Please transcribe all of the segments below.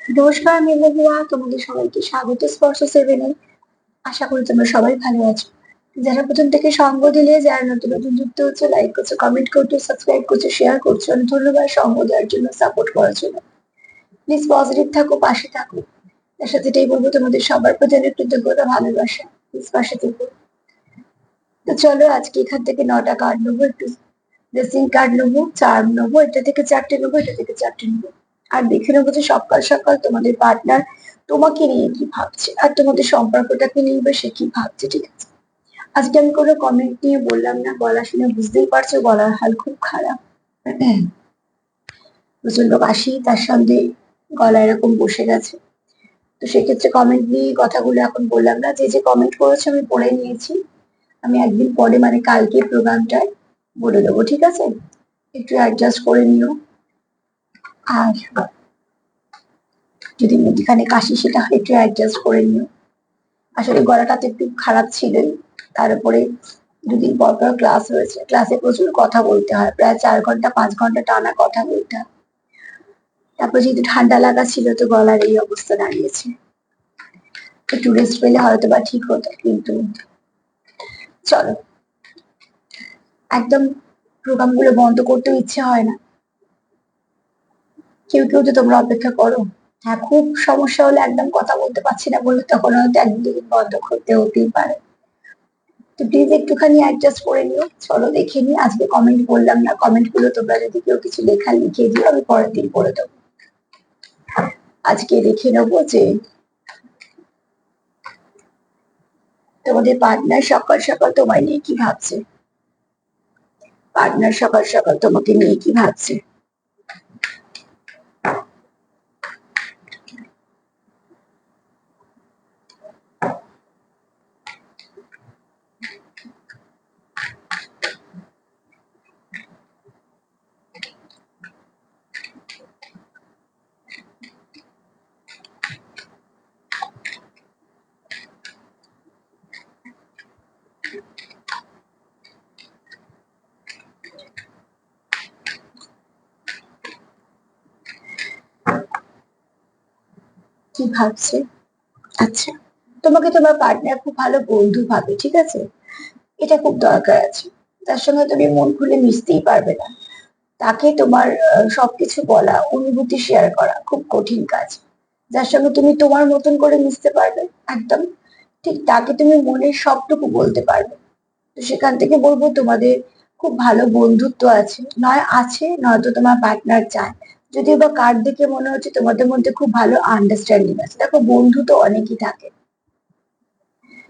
নমস্কার আমি মহুয়া, তোমাদের সবাইকে স্বাগত স্পর্শ সেভেনে। আশা করি তোমরা সবাই ভালো আছো। যারা প্রথম থেকে সঙ্গ দিলে, যারা নতুন নতুন যুক্ত হচ্ছে, লাইক করছো, কমেন্ট করছো, সাবস্ক্রাইব করছো, শেয়ার করছো, অনেক ধন্যবাদ সঙ্গ দেওয়ার জন্য, সাপোর্ট করার জন্য। প্লিজ পজিটিভ থাকো, পাশে থাকো। তার সাথে এটাই বলবো, তোমাদের সবার প্রতি অনেক কৃতজ্ঞতা, ভালোবাসা। প্লিজ পাশে থেকো। তো চলো আজকে এখান থেকে 9টা কার্ড নেবো, একটু ব্লেসিং কার্ড নেবো, চার্ম নেবো, এটা থেকে 4টে নেবো, এটা থেকে 4টে নেবো। আর দেখে নেবো যে সকাল সকাল তোমাদের পার্টনার তোমাকে নিয়ে কি ভাবছে, আর তোমাদের সম্পর্কটাকে নিয়ে বা সে কি ভাবছে। ঠিক আছে, আজকে আমি কোনো কমেন্ট নিয়ে বললাম না, গলা শুনে বুঝতেই পারছো গলার হাল খুব খারাপ। প্রচন্ড কাশি, তার সঙ্গে গলা এরকম বসে গেছে। তো সেক্ষেত্রে কমেন্ট নিয়ে কথাগুলো এখন বললাম না, যে যে কমেন্ট করেছে আমি পড়ে নিয়েছি। আমি একদিন পরে মানে কালকে প্রোগ্রামটায় বলে দেবো, ঠিক আছে? একটু অ্যাডজাস্ট করে নিও। আর যদি মধ্যিখানে কাশি সেটা একটু অ্যাডজাস্ট করে নিও। আসলে গলাটা তো একটু খারাপ ছিলই, তার উপরে দুদিন পর পর ক্লাস হয়েছে, ক্লাসে প্রচুর কথা বলতে হয়, প্রায় 4 ঘন্টা 5 ঘন্টা টানা কথা বলতে হয়। তারপর যেহেতু ঠান্ডা লাগা ছিল, তো গলার এই অবস্থা দাঁড়িয়েছে। একটু রেস্ট পেলে হয়তো বা ঠিক হতো, কিন্তু চলো, একদম প্রোগ্রাম গুলো বন্ধ করতেও ইচ্ছে হয় না। কেউ কেউ তো তোমরা অপেক্ষা করো। হ্যাঁ, খুব সমস্যা হলে একদম কথা বলতে পারছি না বললে তখন হয়তো 1-2 দিন বন্ধ করতে হতেই পারে। তো প্লিজ একটুখানি অ্যাডজাস্ট করে নিও। চলো দেখে নিই, আজকে কমেন্ট বললাম না, কমেন্ট গুলো তোমরা যদি কেউ কিছু লেখা লিখে দিও, আমি পরের দিন পড়ে দেবো। আজকে দেখে নেবো যে তোমাদের পার্টনার সকাল সকাল তোমায় নিয়ে কি ভাবছে। পার্টনার সকাল সকাল তোমাকে নিয়ে কি ভাবছে। কি ভাবছে? আচ্ছা, তোমাকে তোমার পার্টনার খুব ভালো বন্ধু ভাবে, ঠিক আছে? এটা খুব দরকার আছে। তার সঙ্গে তুমি মন খুলে মিশতেই পারবে না। তাকে তোমার সবকিছু বলা, অনুভূতি শেয়ার করা খুব কঠিন কাজ। যার সঙ্গে তুমি তোমার মতন করে মিশতে পারবে একদম, ঠিক তাকে তুমি মনের সবটুকু বলতে পারবে। তো সেখান থেকে বলবো তোমাদের খুব ভালো বন্ধুত্ব আছে, নয় আছে নয়তো তোমার পার্টনার চায়। যদিও বা কার্ড দেখে মনে হচ্ছে তোমাদের মধ্যে খুব ভালো আন্ডারস্ট্যান্ডিং আছে। দেখো, বন্ধু তো অনেকই থাকে,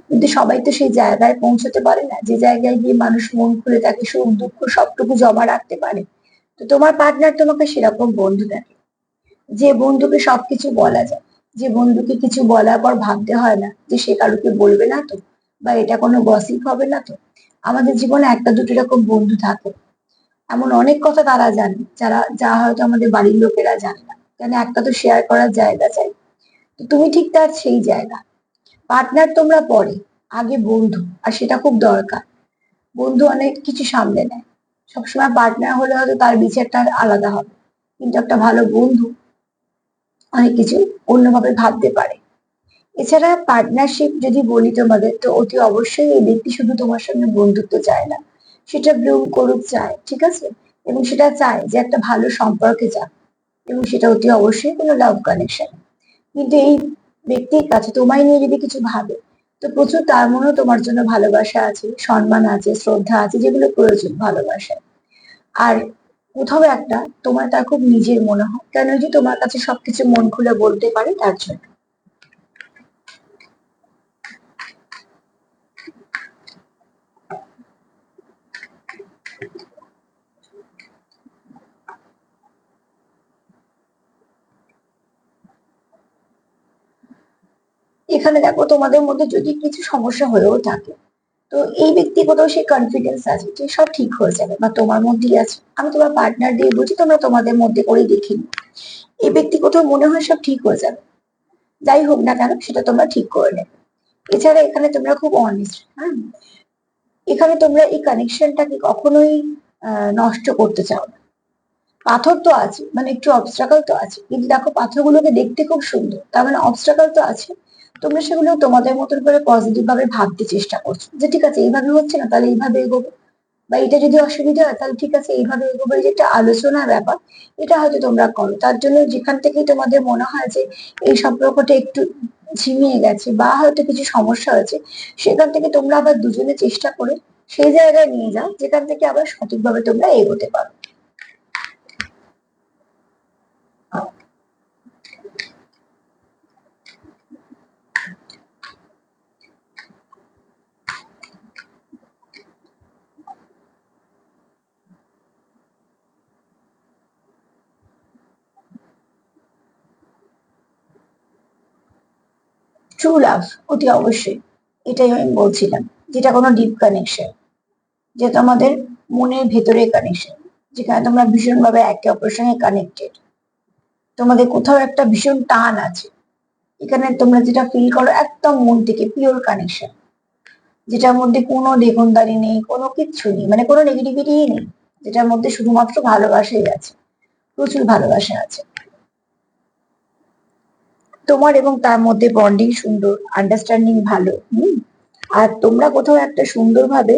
কিন্তু সবাই তো সেই জায়গায় পৌঁছতে পারে না যে জায়গায় গিয়ে মানুষ মন খুলে তাকে সুখ দুঃখ সবটুকু জমা রাখতে পারে। তো তোমার পার্টনার তোমাকে সেরকম বন্ধু দেখে, যে বন্ধুকে সবকিছু বলা যায়, যে বন্ধুকে কিছু বলার পর ভাবতে হয় না যে সে কারুকে বলবে না তো, বা এটা কোনো গসিপ হবে না তো। আমাদের জীবনে একটা দুটো এরকম বন্ধু থাকে, এমন অনেক কথা তারা জানে, যা হয়তো আমাদের বাড়ির লোকেরা জানে না। কেন, একটা তো শেয়ার করার জায়গা চাই। তো তুমি ঠিক তার সেই জায়গা। পার্টনার তোমরা পরে, আগে বন্ধু, আর সেটা খুব দরকার। বন্ধু অনেক কিছু সামলে নেয়, সবসময় পার্টনার হলে হয়তো তার বিচারটা আলাদা হবে, কিন্তু একটা ভালো বন্ধু অনেক কিছু অন্যভাবে ভাবতে পারে। এছাড়া পার্টনারশিপ যদি বলি তোমাদের, তো অতি অবশ্যই এই ব্যক্তি শুধু তোমার সঙ্গে বন্ধুত্ব চায় না, সেটা ব্লুম করুক চায়, ঠিক আছে? এবং সেটা চায় যে একটা ভালো সম্পর্কে যাক, এবং সেটা অতি অবশ্যই কোনো লাভ কানেকশন। কিন্তু এই ব্যক্তির কাছে তোমায় নিয়ে যদি কিছু ভাবে, তো প্রচুর তার মনেও তোমার জন্য ভালোবাসা আছে, সম্মান আছে, শ্রদ্ধা আছে, যেগুলো প্রয়োজন ভালোবাসায়। আর কোথাও একটা তোমার তার খুব নিজের মনে হয়, কেন যে তোমার কাছে সবকিছু মন খুলে বলতে পারে, তার জন্য। এখানে দেখো, তোমাদের মধ্যে যদি কিছু সমস্যা হয়েও থাকে, তো এই ব্যক্তিগত সে কনফিডেন্স আছে যে সব ঠিক হয়ে যাবে, বা তোমার মধ্যেই আছে। আমি তোমার পার্টনার দিয়ে বলছি, তোমরা তোমাদের মধ্যে করেই দেখিনি। এই ব্যক্তিগত মনে হয় সব ঠিক হয়ে যাবে, যাই হোক না কেন সেটা তোমরা ঠিক করে নেবে। এছাড়া এখানে তোমরা খুব অনেস্ট, হ্যাঁ। এখানে তোমরা এই কানেকশনটাকে কখনোই নষ্ট করতে চাও না। পাথর তো আছে, মানে একটু অবস্ট্রাকল তো আছে, কিন্তু দেখো পাথরগুলোকে দেখতে খুব সুন্দর, তার মানে অবস্ট্রাকল তো আছে। তোমরা সেগুলো তোমাদের মতন করে পজিটিভ ভাবে ভাবতে চেষ্টা করছো যে ঠিক আছে এইভাবে হচ্ছে না, তাহলে এইভাবে এগোবো, বা এটা যদি অসুবিধা হয় তাহলে ঠিক আছে এইভাবে এগোবো। এই যে একটা আলোচনার ব্যাপার, এটা হয়তো তোমরা করো। তার জন্য যেখান থেকে তোমাদের মনে হয় যে এই সম্পর্কটা একটু ঝিমিয়ে গেছে বা হয়তো কিছু সমস্যা হয়েছে, সেখান থেকে তোমরা আবার দুজনে চেষ্টা করে সেই জায়গায় নিয়ে যাও যেখান থেকে আবার সঠিকভাবে তোমরা এগোতে পারো। ট্রু লাভ, অতি অবশ্যই, এটাই আমি বলছিলাম, যেটা কোনো ডিপ কানেকশন, যেটা আমাদের মনের ভেতরে কানেকশন, যেখানে তোমরা ভীষণ ভাবে একে অপরের সঙ্গে কানেক্টেড, তোমাদের কোথাও একটা ভীষণ টান আছে, এখানে তোমরা যেটা ফিল করো একদম মন থেকে পিওর কানেকশন, যেটার মধ্যে কোনো দেখনদারি নেই, কোনো কিচ্ছু নেই, মানে কোনো নেগেটিভিটি নেই, যেটার মধ্যে শুধুমাত্র ভালোবাসাই আছে, প্রচুর ভালোবাসা আছে। তোমার এবং তার মধ্যে বন্ডিং সুন্দর, আন্ডারস্ট্যান্ডিং ভালো। আর তোমরা কোথাও একটা সুন্দরভাবে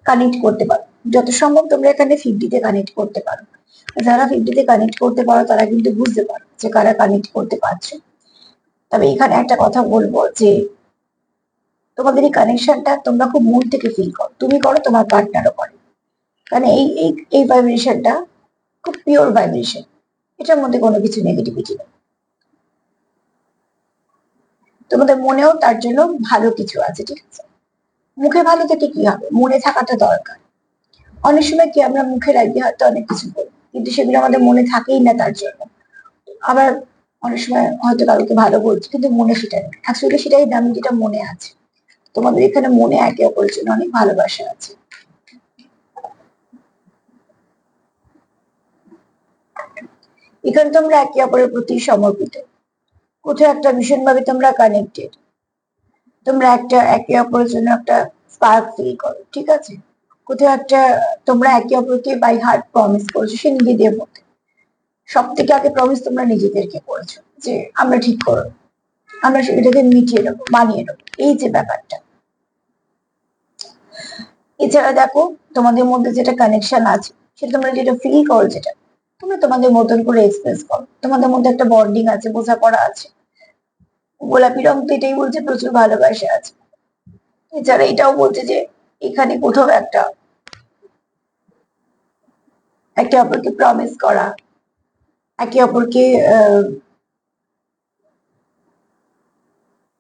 কানেক্ট করতে পারো, যত সম্ভব তোমরা এখানে 50-তে কানেক্ট করতে পারো। যারা 50-তে কানেক্ট করতে পারো তারা কিন্তু বুঝতে পারো যে কারা কানেক্ট করতে পারছে। তবে এখানে একটা কথা বলবো যে তোমাদের এই কানেকশনটা তোমরা খুব মন থেকে ফিল করো, তুমি করো, তোমার পার্টনারও করে, কারণ এই ভাইব্রেশনটা খুব পিওর ভাইব্রেশন, এটার মধ্যে কোনো কিছু নেগেটিভিটি নেই। তোমাদের মনেও তার জন্য ভালো কিছু আছে, ঠিক আছে। মুখে ভালো থেকে কি হবে, মনে থাকাটা দরকার। অনেক সময় কি আমরা মুখে লাগিয়ে হয়তো অনেক কিছু বলি, কিন্তু সেগুলো আমাদের মনে থাকেই না তার জন্য। আবার অনেক সময় হয়তো কাউকে ভালো বলছি কিন্তু মনে সেটা নেই, অ্যাকচুয়ালি সেটাই দামি যেটা মনে আছে। তোমাদের এখানে মনে একে অপরের জন্য অনেক ভালোবাসা আছে। এখানে তোমরা একে অপরের প্রতি সমর্পিত, কোথাও একটা ভীষণ ভাবে তোমরা কানেক্টেড, তোমরা একটা একে অপরের জন্য একটা স্পার্ক ফিল করো, ঠিক আছে। কোথাও একটা তোমরা একে অপরকে বাই হার্ট প্রমিস করছো, সে নিজেদের মধ্যে সব থেকে আগে প্রমিস তোমরা নিজেদেরকে করেছো যে আমরা ঠিক করবো, আমরা সেটাকে মিটিয়ে নেবো, মানিয়ে নেবো, এই যে ব্যাপারটা। এছাড়া দেখো তোমাদের মধ্যে যেটা কানেকশন আছে, সেটা তোমরা যেটা ফিল করো, যেটা তোমরা তোমাদের মতন করে এক্সপ্রেস করো, তোমাদের মধ্যে একটা বন্ডিং আছে, বোঝাপড়া আছে। গোলাপি রং তো এটাই বলছে প্রচুর ভালোবাসা আছে। এছাড়া এটাও বলছে যে এখানে কোথাও একটা একে অপরকে প্রমিস করা, একে অপরকে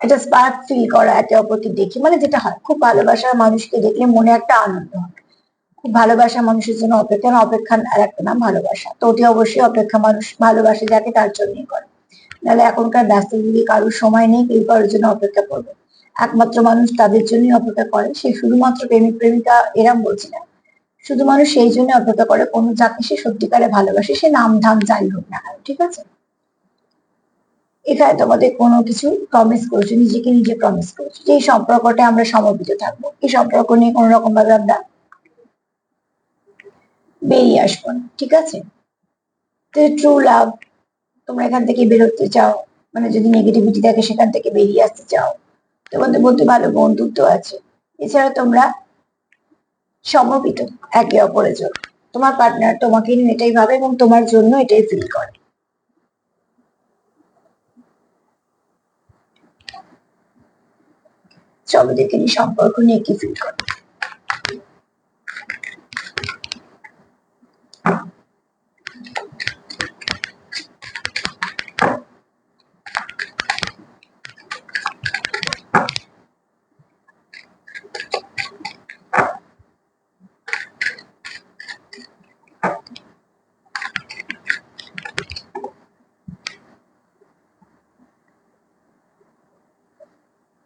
একটা স্পার্ক ফিল করা একে অপরকে দেখে, মানে যেটা হয় খুব ভালোবাসার মানুষকে দেখলে মনে একটা আনন্দ হয়। খুব ভালোবাসা মানুষের জন্য অপেক্ষা না, অপেক্ষার আর একটা নাম ভালোবাসা, তো ওটি অবশ্যই অপেক্ষা মানুষ ভালোবাসে যাকে তার জন্যই করে। নাহলে এখনকার ব্যস্ত যুগে কারোর সময় নেই কেউ কারোর জন্য অপেক্ষা করবে। একমাত্র মানুষ তাদের জন্যই অপেক্ষা করে, সে শুধুমাত্র প্রেমিক প্রেমিকা এরাম বলছি না, শুধু মানুষ সেই জন্য অপেক্ষা করে কোনো যাকে সে সত্যিকারে ভালোবাসে, সে নাম ধাম যাই হোক না কেন, ঠিক আছে। এখানে তোমাদের কোনো কিছু প্রমিস করছো, নিজেকে নিজে প্রমিস করছো যে এই সম্পর্কটা আমরা সমর্পিত থাকবো, এই সম্পর্ক নিয়ে কোনো রকম ভাবে আমরা বেরিয়ে আসবো না, ঠিক আছে। তো ট্রু লাভ, তোমরা এখান থেকে বেরোতে চাও, মানে যদি নেগেটিভিটি থাকে সেখান থেকে বেরিয়ে আসতে চাও, তোমাদের মধ্যে ভালো বন্ধুত্ব আছে। এছাড়া তোমরা সমর্পিত একে অপরের জন্য, তোমার পার্টনার তোমাকে নিয়ে এটাই ভাবে এবং তোমার জন্য এটাই ফিল করে। চলো দেখে নি সম্পর্ক নিয়ে কি ফিল করে।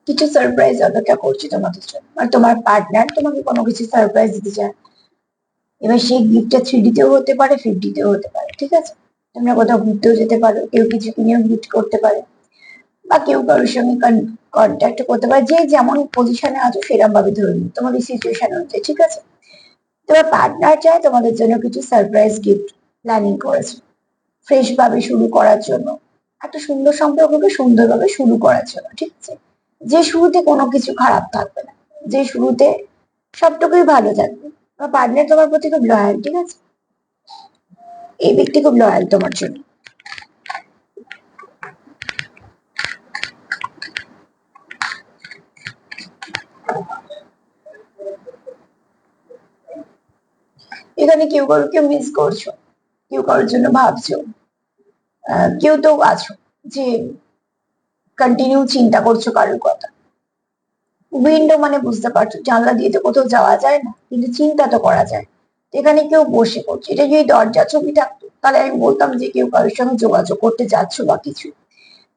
কিছু সারপ্রাইজ অপেক্ষা করছি তোমাদের জন্য, আর তোমার পার্টনার তোমাকে কোনো কিছু সারপ্রাইজ দিতে চায়। এবার সেই গিফটটা 3D-তেও হতে পারে, 50-তেও হতে পারে, ঠিক আছে। তোমরা কোথাও ঘুরতেও যেতে পারো, কেউ কিছু কিনেও গিফট করতে পারে, বা কেউ কারোর সঙ্গে কন্ট্যাক্ট করতে পারে, যে যেমন পজিশনে আছো সেরকম ভাবে ধরে নিই তোমাদের সিচুয়েশন অনুযায়ী, ঠিক আছে। তোমার পার্টনার চায় তোমাদের জন্য কিছু সারপ্রাইজ গিফট প্ল্যানিং করেছে, ফ্রেশ ভাবে শুরু করার জন্য, একটা সুন্দর সম্পর্ককে সুন্দরভাবে শুরু করার জন্য, ঠিক আছে? যে শুরুতে কোনো কিছু খারাপ থাকবে না, যে শুরুতে সবটুকুই ভালো থাকবে। তোমার পার্টনার তোমার প্রতি খুব লয়াল, ঠিক আছে? এই ব্যক্তি খুব লয়াল তোমার জন্য। এখানে কেউ কাউকে মিস করছো, কেউ কারোর জন্য ভাবছো, কেউ তো আছো যে কন্টিনিউ চিন্তা করছো কারোর কথা। উইন্ডো মানে বুঝতে পারছো, জানলা দিয়ে তো কোথাও যাওয়া যায় না, কিন্তু চিন্তা তো করা যায়। এখানে কেউ বসে করছে, এটা যদি দরজা ছবি থাকতো তাহলে আমি বলতাম যে কেউ কারোর সঙ্গে যোগাযোগ করতে যাচ্ছ বা কিছু।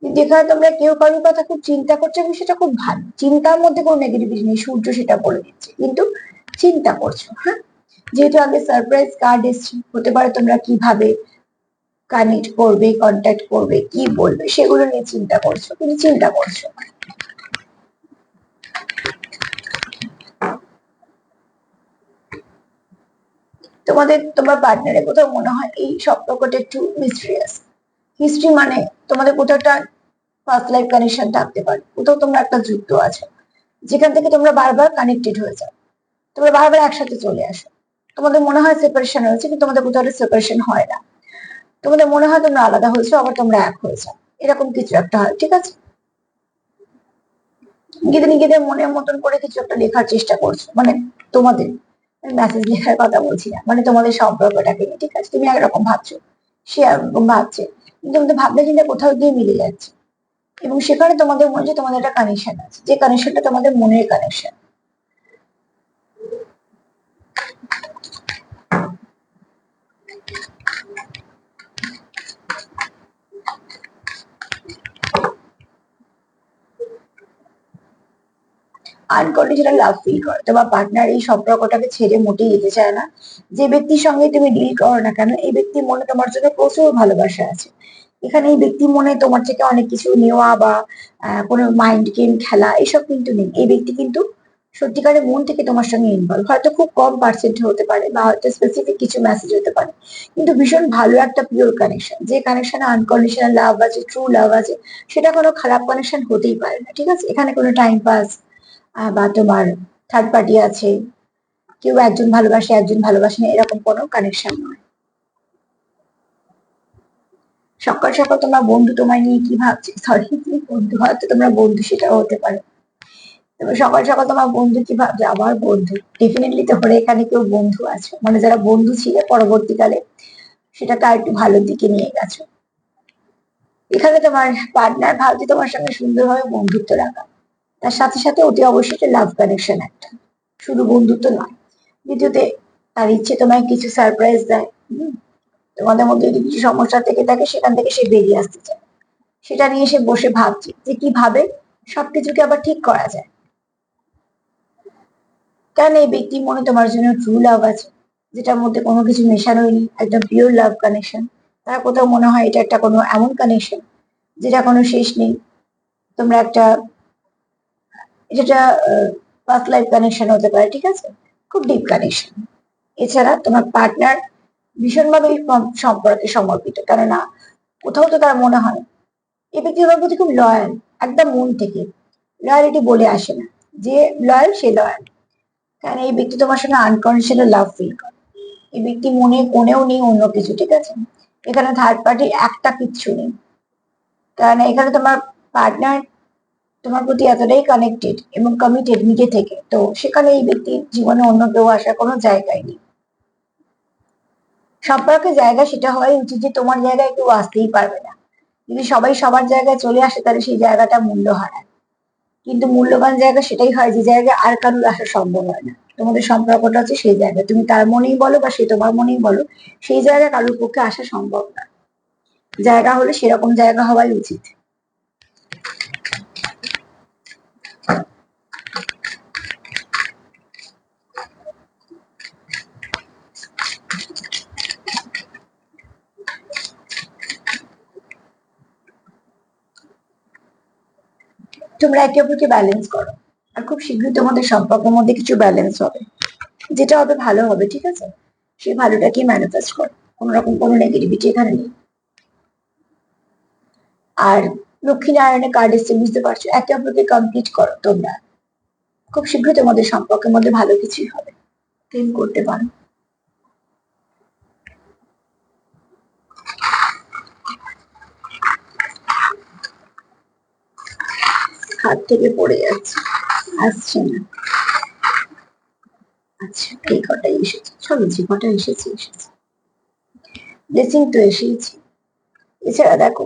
কিন্তু এখানে তোমরা কেউ কারোর কথা খুব চিন্তা করছো এবং সেটা খুব ভালো, চিন্তার মধ্যে কোনো নেগেটিভিটি নেই, সূর্য সেটা বলে দিচ্ছে, কিন্তু চিন্তা করছো। হ্যাঁ, যেহেতু আগে সারপ্রাইজ কার্ড এসছে, হতে পারে তোমরা কিভাবে কানেক্ট করবে, কন্ট্যাক্ট করবে, কি বলবে সেগুলো নিয়ে চিন্তা করছো, কিন্তু চিন্তা করছো। তোমার পার্টনারের কোথাও মনে হয় এই সম্পর্কটা একটু মিস্ট্রিয়াস। হিস্ট্রি মানে তোমাদের কোথাও একটা ফার্স্ট লাইফ কানেকশন থাকতে পারে, কোথাও তোমরা একটা যুক্ত আছো, যেখান থেকে তোমরা বারবার কানেক্টেড হয়ে যাও, তোমরা বারবার একসাথে চলে আসো। তোমাদের মনে হয় সেপারেশন হয়েছে, কিন্তু তোমাদের কোথাও সেপারেশন হয় না। তোমাদের মনে হয় তোমরা আলাদা হয়েছো, আবার তোমরা এক হয়ে যাও, এরকম কিছু একটা হয়, ঠিক আছে? নিজেদের নিজেদের মনের মতন করে কিছু একটা লেখার চেষ্টা করছো, মানে তোমাদের মেসেজ লেখার কথা বলছি না, মানে তোমাদের সম্পর্কটাকে নিয়ে, ঠিক আছে? তুমি একরকম ভাবছো, সে একরকম ভাবছে, কিন্তু তোমাদের ভাবনা চিন্তা কোথাও গিয়ে মিলে যাচ্ছে, এবং সেখানে তোমাদের মনে হচ্ছে তোমাদের একটা কানেকশন আছে, যে কানেকশনটা তোমাদের মনের কানেকশন। আনকন্ডিশনাল লাভ ফিল করে তোমার পার্টনার, এই সম্পর্কটাকে ছেড়ে মোটেই যেতে চায় না। যে ব্যক্তির সঙ্গে তুমি ডিল করো না কেন, এই ব্যক্তির মনে তোমার জন্য প্রচুর ভালোবাসা আছে। এখানে এই ব্যক্তির মনে তোমার থেকে অনেক কিছু নেওয়া বা কোনো মাইন্ড গেম খেলা এসব কিন্তু নেই। এই ব্যক্তি কিন্তু সত্যিকারের মন থেকে তোমার সঙ্গে ইনভলভ, হয়তো খুব কম পার্সেন্ট হতে পারে বা হয়তো স্পেসিফিক কিছু মেসেজ হতে পারে, কিন্তু ভীষণ ভালো একটা পিওর কানেকশন। যে কানেকশনে আনকন্ডিশনাল লাভ আছে, ট্রু লাভ আছে, সেটা কোনো খারাপ কানেকশন হতেই পারে না, ঠিক আছে? এখানে কোনো টাইম পাস বা তোমার থার্ড পার্টি আছে, কেউ একজন ভালোবাসে একজন ভালোবাসে না, এরকম কোনো কানেকশন নয়। সকাল সকাল তোমার বন্ধু তোমায় নিয়ে কি ভাবছে, সরি, বন্ধু হয়তো তোমরা বন্ধু, সেটাও হতে পারে। তবে সকাল সকাল তোমার বন্ধু কি ভাবছে, আবার বন্ধু, ডেফিনেটলি তোমার এখানে কেউ বন্ধু আছে, মানে যারা বন্ধু ছিল পরবর্তীকালে সেটাকে আর একটু ভালোর দিকে নিয়ে গেছো। এখানে তোমার পার্টনার ভাবছে তোমার সঙ্গে সুন্দরভাবে বন্ধুত্ব রাখা, তার সাথে সাথে অতি অবশ্যই একটা লাভ কানেকশন একটা, শুধু বন্ধুত্ব নয়। দ্বিতীয়তে তার ইচ্ছে তোমায় কিছু সারপ্রাইজ দেয়। তোমাদের মধ্যে যদি কিছু সমস্যা থেকে থাকে সেখান থেকে সে বেরিয়ে আসতে চায়, সেটা নিয়ে সে বসে ভাবছে যে কিভাবে সবকিছুকে আবার ঠিক করা যায়। কারণ এই ব্যক্তির মনে তোমার জন্য ট্রু লাভ আছে, যেটার মধ্যে কোনো কিছু মেশানোই নেই, একদম পিওর লাভ কানেকশন। তার কোথাও মনে হয় এটা একটা কোনো এমন কানেকশন যেটা কোনো শেষ নেই। তোমরা একটা, যেটা পাস্ট লাইফ কানেকশন হতে পারে, ঠিক আছে? খুব ডিপ কানেকশন। এছাড়া তোমার পার্টনার ভীষণভাবে এই সম্পর্কে সমর্পিত, কেননা কোথাও তো তার মনে হয় এই ব্যক্তি তোমার প্রতি খুব লয়াল, একদম মন থেকে। লয়ালিটি বলে আসে না, যে লয়াল সে লয়াল, কারণ এই ব্যক্তি তোমার সঙ্গে আনকন্ডিশনাল লাভ ফিল করে। এই ব্যক্তি মনে কোনেও নেই অন্য কিছু, ঠিক আছে? এখানে থার্ড পার্টি একটা কিচ্ছু নেই, কারণ এখানে তোমার পার্টনার তোমার প্রতি এতটাই কানেক্টেড এবং কমিটেড নিজে থেকে, তো সেখানে এই ব্যক্তির জীবনে অন্য কেউ আসার কোনো জায়গায় নেই। সম্পর্কের জায়গা সেটা হওয়াই উচিত যে তোমার জায়গায় কেউ আসতেই পারবে না। যদি সবাই সবার জায়গায় চলে আসে তাহলে সেই জায়গাটা মূল্য হারায়, কিন্তু মূল্যবান জায়গা সেটাই হয় যে জায়গায় আর কারোর আসা সম্ভব হয় না। তোমাদের সম্পর্কটা হচ্ছে সেই জায়গায়, তুমি তার মনেই বলো বা সে তোমার মনেই বলো, সেই জায়গায় কারোর পক্ষে আসা সম্ভব না। জায়গা হলে সেরকম জায়গা হওয়াই উচিত। তোমরা একে অপরকে ব্যালেন্স করো, আর খুব শীঘ্রই তোমাদের সম্পর্কের মধ্যে কিছু ব্যালেন্স হবে। যেটা হবে ভালো হবে, ঠিক আছে? সেই ভালোটাকে ম্যানিফেস্ট করো, কোনো রকম কোনো নেগেটিভিটি এখানে নেই। আর লক্ষ্মীনারায়ণের কার্ড এসছে, বুঝতে পারছো, একে অপরকে কমপ্লিট করো তোমরা। খুব শীঘ্রই তোমাদের সম্পর্কের মধ্যে ভালো কিছুই হবে, ক্লেম করতে পারো। হাত থেকে পড়ে যাচ্ছে, আসছে না। আচ্ছা, এই কটাই এসেছে, চলো যে কটা এসেছে এসেছে। ব্লেসিং তো এসেইছি। এছাড়া দেখো,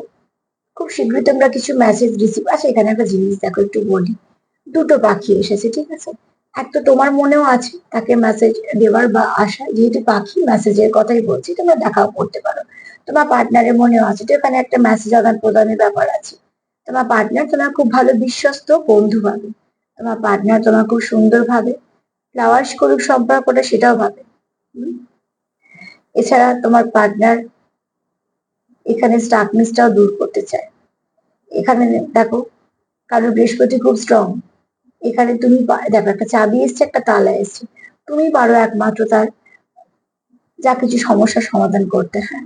খুব শীঘ্রই তোমরা কিছু মেসেজ রিসিভ, আচ্ছা এখানে একটা জিনিস দেখো একটু বলি, দুটো পাখি এসেছে, ঠিক আছে? এক তো তোমার মনেও আছে তাকে মেসেজ দেওয়ার বা আসা, যেহেতু পাখি মেসেজের কথাই বলছি, তোমরা দেখাও করতে পারো। তোমার পার্টনারের মনেও আছে, তো এখানে একটা মেসেজ আদান প্রদানের ব্যাপার আছে। তোমার পার্টনার তোমার খুব ভালো বিশ্বস্ত বন্ধু ভাবে, তোমার পার্টনার তোমার খুব সুন্দর ভাবে, ফ্লাওয়ার্স করুক সম্পর্কটা সেটাও ভাবে। হুম? এছাড়া তোমার পার্টনার এখানে স্টাকনেসটাও দূর করতে চায়। এখানে দেখো, কারণ বৃহস্পতি খুব স্ট্রং, এখানে তুমি দেখো একটা চাবি এসছে, একটা তালা এসছে, তুমি পারো একমাত্র তার যা কিছু সমস্যার সমাধান করতে। হ্যাঁ,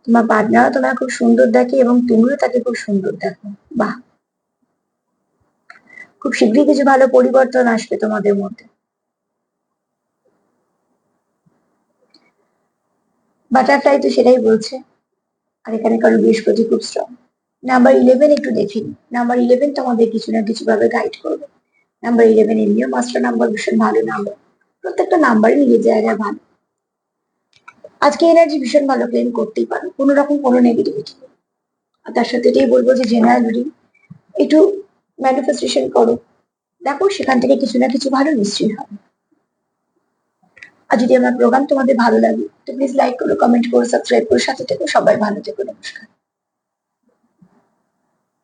তোমার পার্টনারও তোমার খুব সুন্দর দেখে এবং তুমিও তাকে খুব সুন্দর দেখো। বাহ, খুব শীঘ্রই কিছু ভালো পরিবর্তন আসবে তোমাদের মধ্যে। বাটারফ্লাই তো সেটাই বলছে। আর এখানে কারো বৃহস্পতি খুব স্ট্রং। নাম্বার 11 একটু দেখে নি, নাম্বার 11 তোমাদের কিছু না কিছু ভাবে গাইড করবে। নাম্বার 11 এমনিও মাস্টার নাম্বার, ভীষণ ভালো নাম্বার, প্রত্যেকটা নাম্বারই নিজের জায়গায় ভালো। আজকে এনার্জি ভীষণ ভালো, ক্লেম করতেই পারো, কোনো রকম কোনো নেগেটিভিটি নেই। আর তার সাথে এটাই বলবো যে জেনারেল রিডিং একটু ম্যানিফেস্টেশন করো, দেখো সেখান থেকে কিছু না কিছু ভালো নিশ্চয়ই হবে। আর যদি আমার প্রোগ্রাম তোমাদের ভালো লাগে তো প্লিজ লাইক করো, কমেন্ট করো, সাবস্ক্রাইব করো, সাথে থেকো। সবাই ভালো থেকো, নমস্কার।